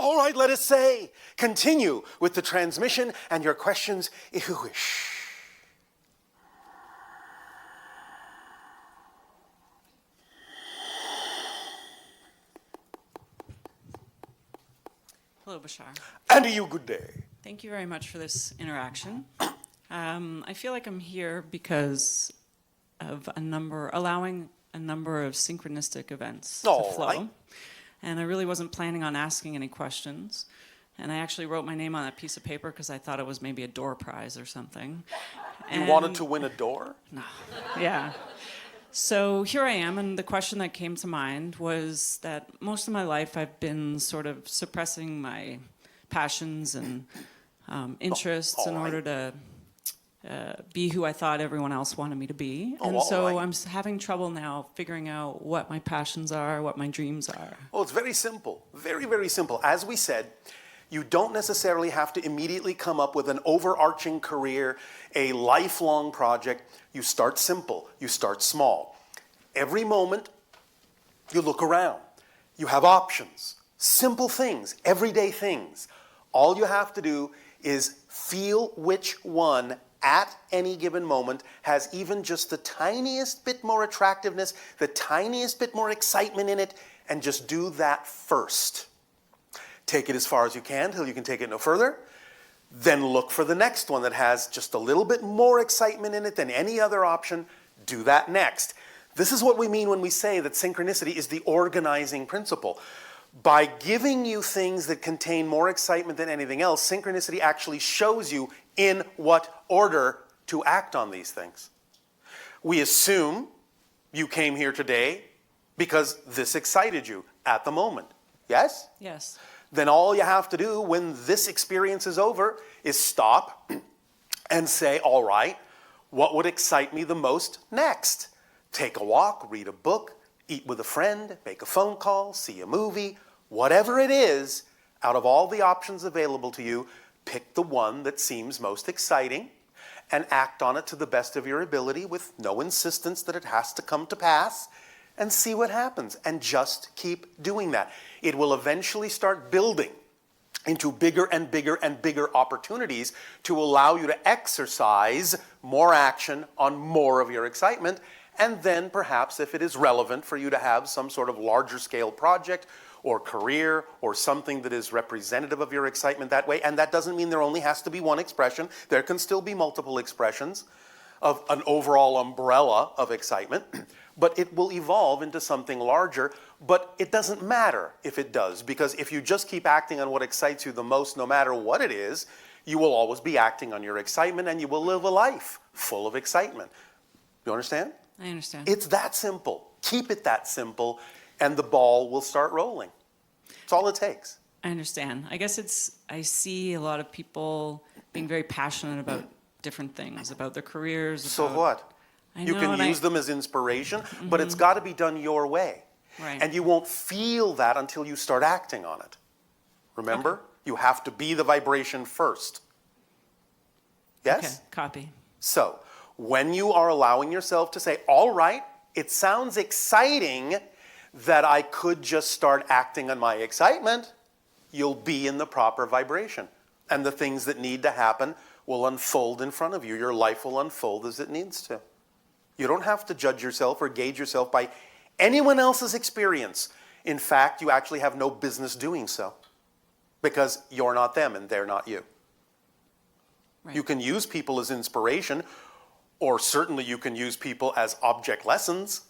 All right, let us say, continue with the transmission and your questions if you wish. Hello, Bashar. And to you, good day. Thank you very much for this interaction. I feel like I'm here because of allowing a number of synchronistic events to flow. Right. And I really wasn't planning on asking any questions. And I actually wrote my name on that piece of paper because I thought it was maybe a door prize or something. You wanted to win a door? No. Yeah. So here I am, and the question that came to mind was that most of my life I've been sort of suppressing my passions and interests in order to be who I thought everyone else wanted me to be. And so I'm having trouble now figuring out what my passions are, what my dreams are. Well, it's very simple. Very, very simple. As we said, you don't necessarily have to immediately come up with an overarching career, a lifelong project. You start simple. You start small. Every moment, you look around. You have options. Simple things, everyday things. All you have to do is feel which one at any given moment has even just the tiniest bit more attractiveness, the tiniest bit more excitement in it, and just do that first. Take it as far as you can till you can take it no further. Then look for the next one that has just a little bit more excitement in it than any other option. Do that next. This is what we mean when we say that synchronicity is the organizing principle. By giving you things that contain more excitement than anything else, synchronicity actually shows you in what order to act on these things. We assume you came here today because this excited you at the moment. Yes? Yes. Then all you have to do when this experience is over is stop and say, all right, what would excite me the most next? Take a walk, read a book, eat with a friend, make a phone call, see a movie, whatever it is, out of all the options available to you, pick the one that seems most exciting and act on it to the best of your ability with no insistence that it has to come to pass, and see what happens, and just keep doing that. It will eventually start building into bigger and bigger and bigger opportunities to allow you to exercise more action on more of your excitement, and then perhaps if it is relevant for you to have some sort of larger scale project or career or something that is representative of your excitement that way, and that doesn't mean there only has to be one expression. There can still be multiple expressions of an overall umbrella of excitement, but it will evolve into something larger. But it doesn't matter if it does, because if you just keep acting on what excites you the most, no matter what it is, you will always be acting on your excitement, and you will live a life full of excitement. You understand? I understand. It's that simple. Keep it that simple, and the ball will start rolling. That's all it takes. I understand. I guess I see a lot of people being very passionate about different things, about their careers. So what? You can use them as inspiration, but it's got to be done your way. Right. And you won't feel that until you start acting on it. Remember? Okay. You have to be the vibration first. Yes? Okay, copy. So, when you are allowing yourself to say, all right, it sounds exciting that I could just start acting on my excitement, you'll be in the proper vibration. And the things that need to happen will unfold in front of you. Your life will unfold as it needs to. You don't have to judge yourself or gauge yourself by anyone else's experience. In fact, you actually have no business doing so, because you're not them and they're not you. Right. You can use people as inspiration, or certainly you can use people as object lessons,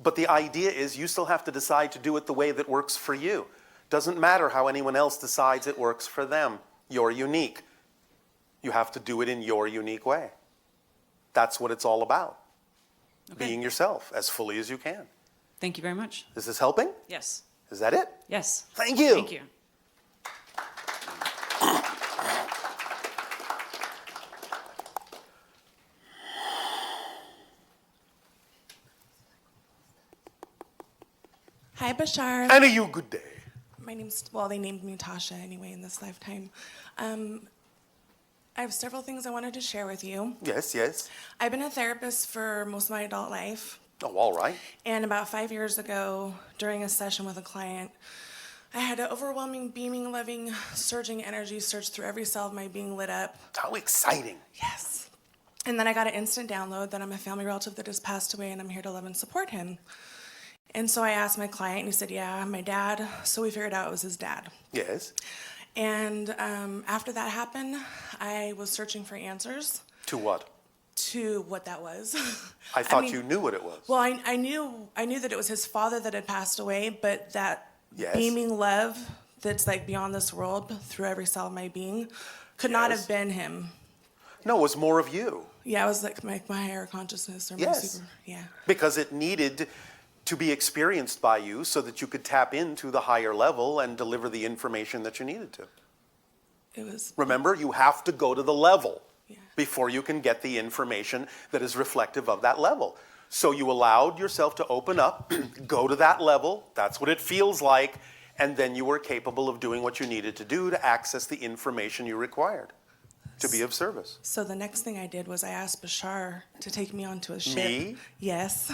but the idea is you still have to decide to do it the way that works for you. Doesn't matter how anyone else decides it works for them. You're unique. You have to do it in your unique way. That's what it's all about. Okay. Being yourself as fully as you can. Thank you very much. Is this helping? Yes. Is that it? Yes. Thank you. Thank you. Hi, Bashar. And a you good day. My name's, well, they named me Tasha anyway in this lifetime. I have several things I wanted to share with you. Yes, yes. I've been a therapist for most of my adult life. Oh, all right. And about 5 years ago, during a session with a client, I had an overwhelming, beaming, loving, surging energy surge through every cell of my being, lit up. How exciting. Yes. And then I got an instant download that I'm a family relative that has passed away and I'm here to love and support him. And so I asked my client and he said, yeah, my dad. So we figured out it was his dad. Yes. And after that happened, I was searching for answers. To what? To what that was. I thought you knew what it was. Well, I knew that it was his father that had passed away, but that Yes. beaming love that's like beyond this world through every cell of my being could not Yes. have been him. No, it was more of you. Yeah, it was like my higher consciousness or my Yes. super. Yeah. Because it needed to be experienced by you so that you could tap into the higher level and deliver the information that you needed to. It was. Remember, you have to go to the level Yeah. before you can get the information that is reflective of that level. So you allowed yourself to open up, go to that level, that's what it feels like, and then you were capable of doing what you needed to do to access the information you required to be of service. So the next thing I did was I asked Bashar to take me onto a ship. Me? Yes.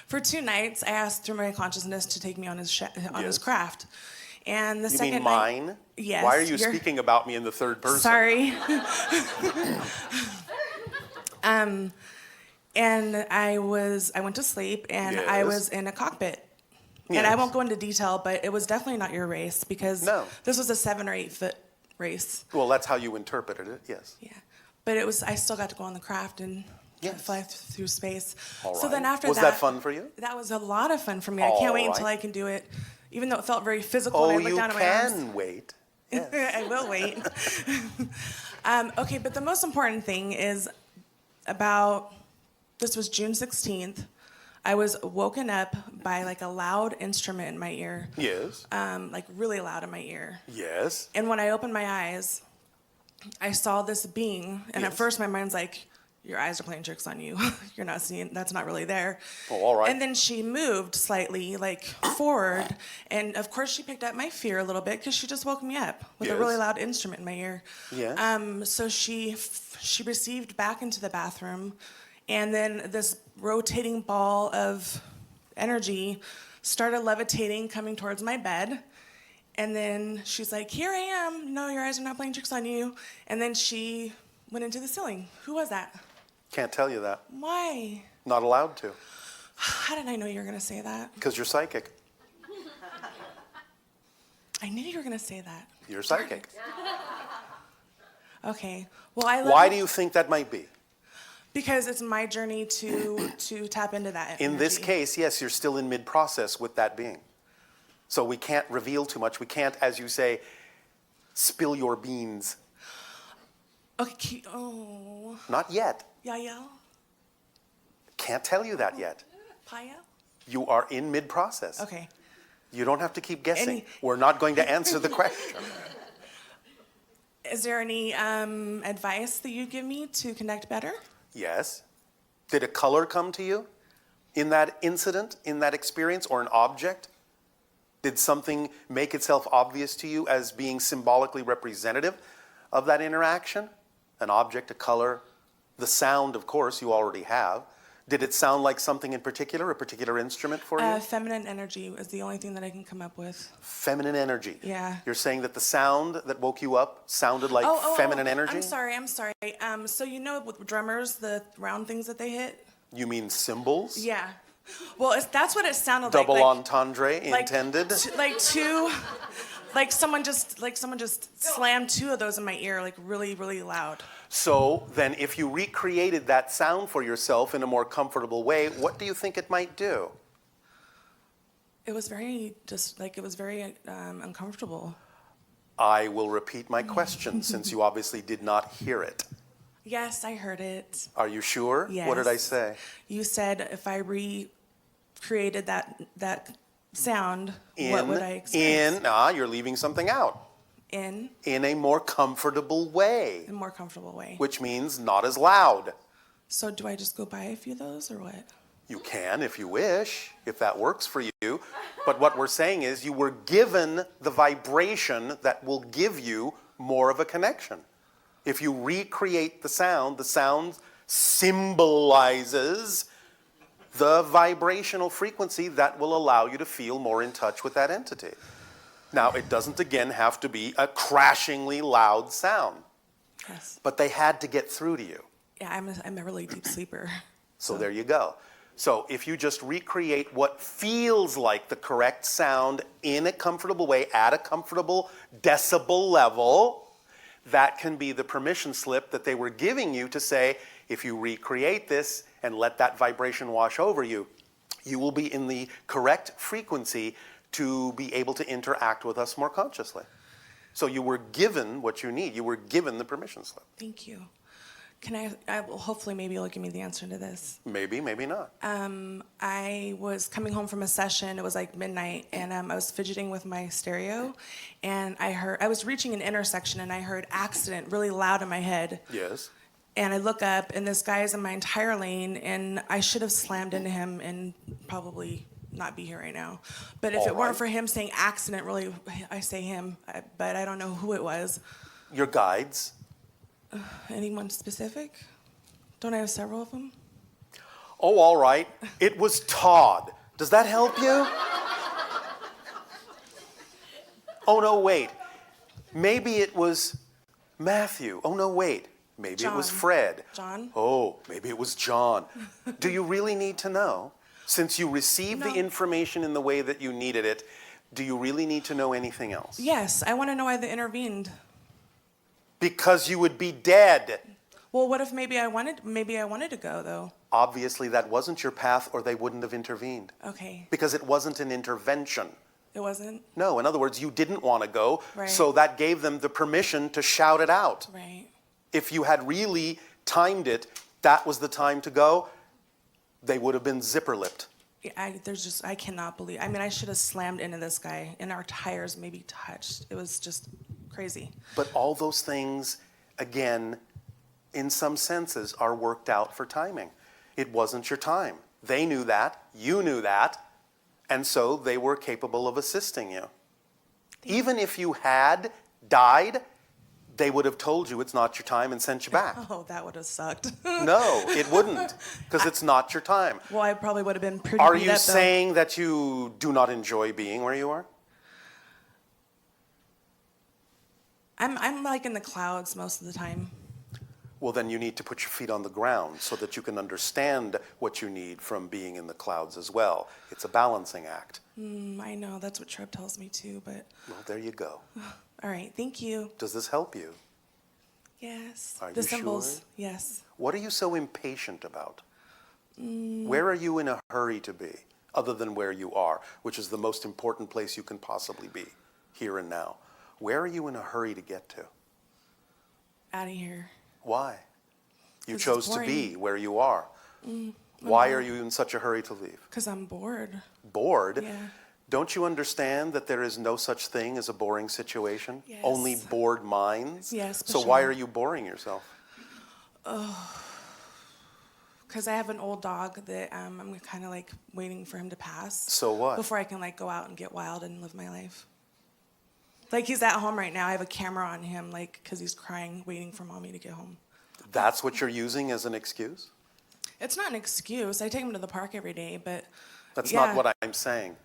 For 2 nights, I asked through my consciousness to take me on his Yes. his craft. And the You second mean night, mine? Yes, Why are you you're- speaking about me in the third person? Sorry. And I went to sleep and I Yes. was in a cockpit. And Yes. I won't go into detail, but it was definitely not your race because No. this was a 7 or 8 foot race. Well, that's how you interpreted it, yes. Yeah. But I still got to go on the craft and Yes. fly through space. All So then right. after Was that fun for you? That was a lot of fun for me. I can't wait All until right. I can do it, even though it felt very physical Oh, and I looked you down at my arms. can wait. Yes. I will wait. Okay, but the most important thing is this was June 16th. I was woken up by like a loud instrument in my ear, Yes. like really loud in my ear. Yes. And when I opened my eyes, I saw this being, and at Yes. first my mind's like, your eyes are playing tricks on you. You're not seeing, that's not really there. Oh, all right. And then she moved slightly, like forward, and of course she picked up my fear a little bit because she just woke me up with a Yes. really loud instrument in my ear. Yes. So she received back into the bathroom, and then this rotating ball of energy started levitating, coming towards my bed. And then she's like, here I am. No, your eyes are not playing tricks on you. And then she went into the ceiling. Who was that? Can't tell you that. Why? Not allowed to, How did I know you were going to say that? because you're psychic. I knew you were going to say that. You're psychic. Okay. Well, I love Why do you think that might be? Because it's my journey to tap into that In this energy. case, yes, you're still in mid-process with that being. So we can't reveal too much. We can't, as you say, spill your beans. Okay. Oh. Not yet. Yael? Can't tell you that yet. Paya? You are in mid-process. Okay. You don't have to keep guessing. Any- We're not going to answer the question. Is there any advice that you'd give me to connect better? Yes. Did a color come to you in that incident, in that experience, or an object? Did something make itself obvious to you as being symbolically representative of that interaction? An object, a color, the sound, of course, you already have. Did it sound like something in particular, a particular instrument for you? Feminine energy is the only thing that I can come up with. Feminine energy. Yeah. You're saying that the sound that woke you up sounded like feminine energy? I'm sorry. So you know with drummers, the round things that they hit? You mean symbols? Yeah. Well, that's what it sounded Double like. entendre intended? Like someone just slammed 2 of those in my ear, like really, really loud. So then if you recreated that sound for yourself in a more comfortable way, what do you think it might do? It was very uncomfortable. I will repeat my question since you obviously did not hear it. Yes, I heard it. Are you sure? Yes. What did I say? You said if I recreated that sound, what would I experience? You're leaving something out. In In a more comfortable way, a more comfortable way. which means not as loud. So do I just go buy a few of those or what? You can if you wish, if that works for you. But what we're saying is you were given the vibration that will give you more of a connection. If you recreate the sound symbolizes the vibrational frequency that will allow you to feel more in touch with that entity. Now, it doesn't, again, have to be a crashingly loud sound, Yes. but they had to get through to you. Yeah, I'm a really deep sleeper. So there you go. So if you just recreate what feels like the correct sound in a comfortable way, at a comfortable decibel level, that can be the permission slip that they were giving you to say, if you recreate this and let that vibration wash over you, you will be in the correct frequency to be able to interact with us more consciously. So you were given what you need. You were given the permission slip. Thank you. Can I will hopefully maybe you'll give me the answer to this. Maybe, maybe not. I was coming home from a session, it was like midnight, and I was fidgeting with my stereo, and I was reaching an intersection, and I heard accident really loud in my head. Yes. And I look up, and this guy is in my entire lane, and I should have slammed into him and probably not be here right now. But if All it weren't right. for him saying accident, really, I say him, but I don't know who it was. Your guides. Anyone specific? Don't I have several of them? Oh, all right. It was Todd. Does that help you? Oh, no, wait. Maybe it was Matthew. Oh, no, wait. Maybe it was John. Fred. John? Oh, maybe it was John. Do you really need to know? Since you received No. the information in the way that you needed it, do you really need to know anything else? Yes, I want to know why they intervened. Because you would be dead. Well, what if maybe I wanted to go though? Obviously, that wasn't your path, or they wouldn't have intervened. Okay, Because it wasn't an intervention. it wasn't No, in other words, you didn't want to go, Right. so that gave them the permission to shout it out. right. If you had really timed it, that was the time to go, they would have been zipper-lipped. Yeah, I cannot believe. I mean, I should have slammed into this guy, and our tires maybe touched. It was just crazy. But all those things, again, in some senses, are worked out for timing. It wasn't your time. They knew that, you knew that, and so they were capable of assisting you. Even if you had died, they would have told you it's not your time and sent you back. Oh, that would have sucked. No, it wouldn't, because it's not your time. Well, I probably would have been pretty Are beat you up, though. saying that you do not enjoy being where you are? I'm like in the clouds most of the time. Well, then you need to put your feet on the ground so that you can understand what you need from being in the clouds as well. It's a balancing act. I know, that's what Treb tells me too, but Well, there you go. all right, thank you. Does this help you? Yes. Are the you symbols, sure? yes. What are you so impatient about? Where are you in a hurry to be, other than where you are, which is the most important place you can possibly be, here and now? Where are you in a hurry to get to? Out of here. Why? You 'Cause it's chose to be boring. where you are. Why are you in such a hurry to leave? Because I'm bored. Bored? Yeah. Don't you understand that there is no such thing as a boring situation? Yes. Only bored minds? Yes, So why Bashar. are you boring yourself? Because I have an old dog that I'm kind of like waiting for him to pass. So what? Before I can like go out and get wild and live my life. Like he's at home right now. I have a camera on him, like because he's crying, waiting for mommy to get home. That's what you're using as an excuse? It's not an excuse. I take him to the park every day, but That's yeah. not what I'm saying.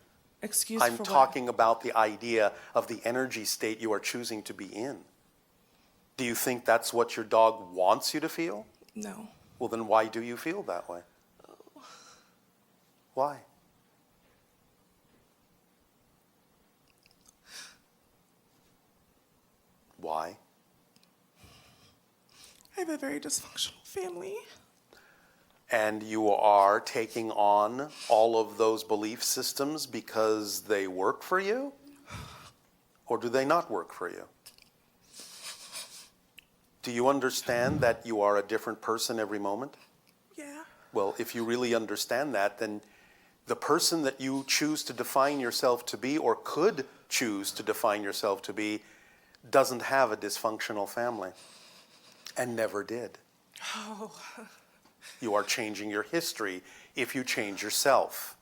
Excuse I'm for what? talking about the idea of the energy state you are choosing to be in. Do you think that's what your dog wants you to feel? No. Well, then why do you feel that way? Why? Why? I have a very dysfunctional family. And you are taking on all of those belief systems because they work for you? Or do they not work for you? Do you understand that you are a different person every moment? Yeah. Well, if you really understand that, then the person that you choose to define yourself to be, or could choose to define yourself to be, doesn't have a dysfunctional family and never did. Oh. You are changing your history if you change yourself.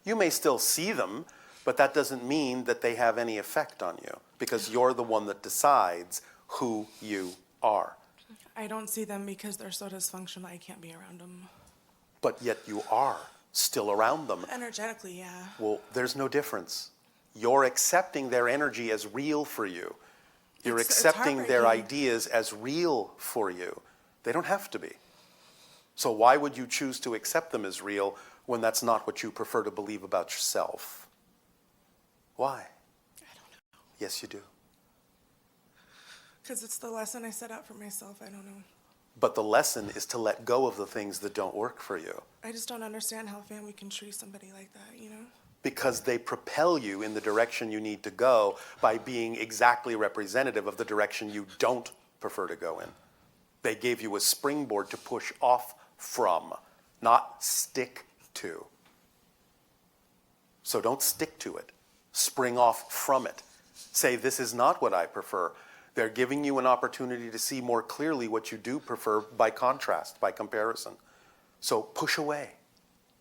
You may still see them, but that doesn't mean that they have any effect on you, because you're the one that decides who you are. I don't see them because they're so dysfunctional I can't be around them. But yet you are still around them. Energetically, yeah. Well, there's no difference. You're accepting their energy as real for you. You're It's accepting their heartbreaking. ideas as real for you. They don't have to be. So why would you choose to accept them as real when that's not what you prefer to believe about yourself? Why? I don't know. Yes, you do. Because it's the lesson I set out for myself. I don't know. But the lesson is to let go of the things that don't work for you, I just don't understand how family can treat somebody like that, you know? because they propel you in the direction you need to go by being exactly representative of the direction you don't prefer to go in. They gave you a springboard to push off from, not stick to. So don't stick to it. Spring off from it. Say, this is not what I prefer. They're giving you an opportunity to see more clearly what you do prefer by contrast, by comparison. So push away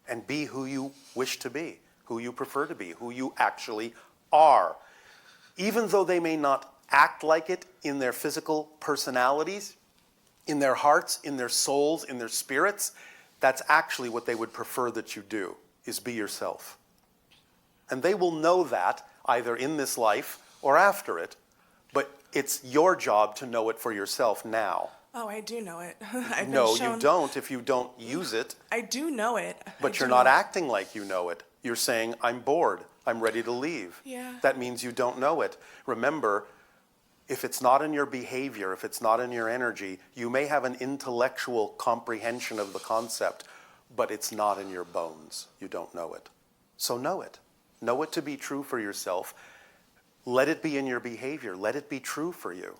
and be who you wish to be, who you prefer to be, who you actually are. Even though they may not act like it in their physical personalities, in their hearts, in their souls, in their spirits, that's actually what they would prefer that you do, is be yourself. And they will know that either in this life or after it, but it's your job to know it for yourself now. Oh, I do know it. I've been No, shown... you don't if you don't use it, I do know it. but you're not acting like you know it. You're saying, I'm bored, I'm ready to leave. Yeah. That means you don't know it. Remember, if it's not in your behavior, if it's not in your energy, you may have an intellectual comprehension of the concept, but it's not in your bones. You don't know it. So know it. Know it to be true for yourself. Let it be in your behavior. Let it be true for you.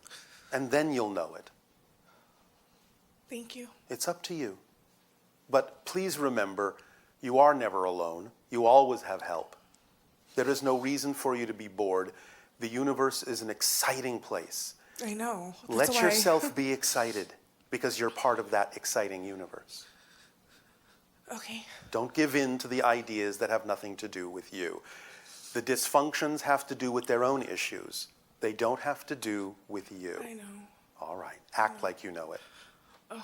And then you'll know it. Thank you. It's up to you. But please remember, you are never alone. You always have help. There is no reason for you to be bored. The universe is an exciting place. I know. That's Let why... yourself be excited because you're part of that exciting universe. Okay. Don't give in to the ideas that have nothing to do with you. The dysfunctions have to do with their own issues. They don't have to do with you. I know. All right. Act like you know it. Ugh.